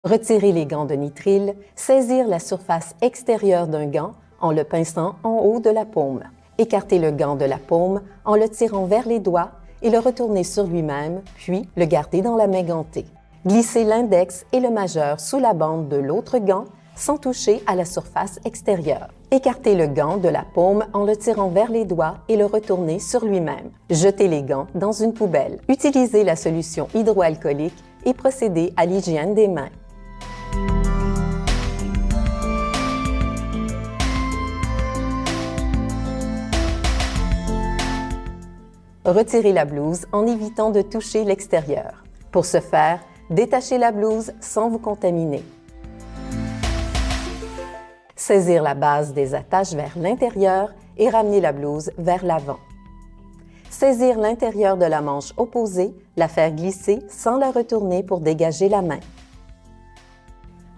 Retirer les gants de nitrile, saisir la surface extérieure d'un gant en le pinçant en haut de la paume. Écarter le gant de la paume en le tirant vers les doigts et le retourner sur lui-même, puis le garder dans la main gantée. Glisser l'index et le majeur sous la bande de l'autre gant sans toucher à la surface extérieure. Écarter le gant de la paume en le tirant vers les doigts et le retourner sur lui-même. Jeter les gants dans une poubelle. Utiliser la solution hydroalcoolique et procéder à l'hygiène des mains. Retirez la blouse en évitant de toucher l'extérieur. Pour ce faire, détachez la blouse sans vous contaminer. Saisir la base des attaches vers l'intérieur et ramener la blouse vers l'avant. Saisir l'intérieur de la manche opposée, la faire glisser sans la retourner pour dégager la main.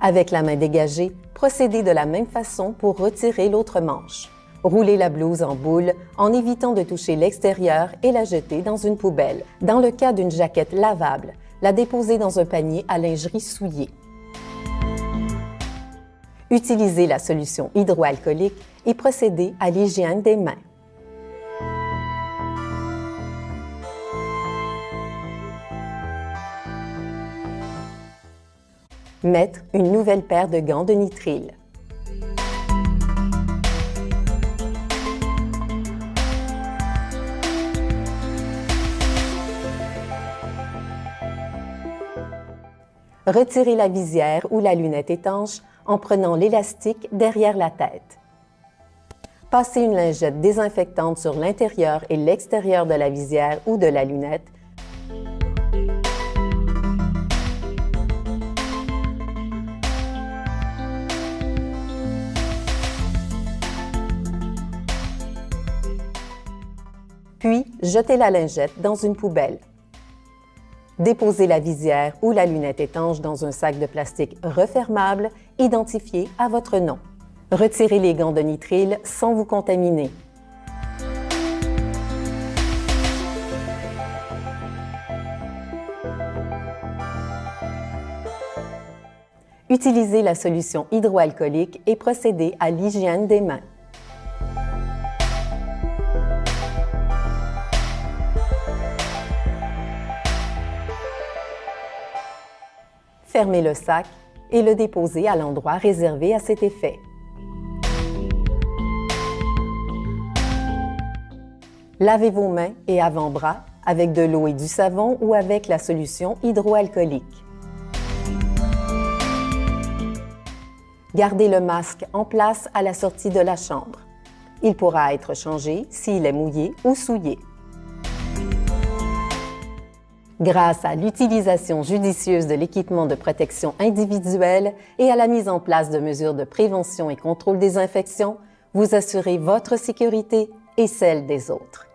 Avec la main dégagée, procédez de la même façon pour retirer l'autre manche. Roulez la blouse en boule en évitant de toucher l'extérieur et la jeter dans une poubelle. Dans le cas d'une jaquette lavable, la déposer dans un panier à lingerie souillée. Utilisez la solution hydroalcoolique et procédez à l'hygiène des mains. Mettre une nouvelle paire de gants de nitrile. Retirez la visière ou la lunette étanche en prenant l'élastique derrière la tête. Passez une lingette désinfectante sur l'intérieur et l'extérieur de la visière ou de la lunette. Puis, jetez la lingette dans une poubelle. Déposez la visière ou la lunette étanche dans un sac de plastique refermable identifié à votre nom. Retirez les gants de nitrile sans vous contaminer. Utilisez la solution hydroalcoolique et procédez à l'hygiène des mains. Fermez le sac et le déposez à l'endroit réservé à cet effet. Lavez vos mains et avant-bras avec de l'eau et du savon ou avec la solution hydroalcoolique. Gardez le masque en place à la sortie de la chambre. Il pourra être changé s'il est mouillé ou souillé. Grâce à l'utilisation judicieuse de l'équipement de protection individuelle et à la mise en place de mesures de prévention et contrôle des infections, vous assurez votre sécurité et celle des autres.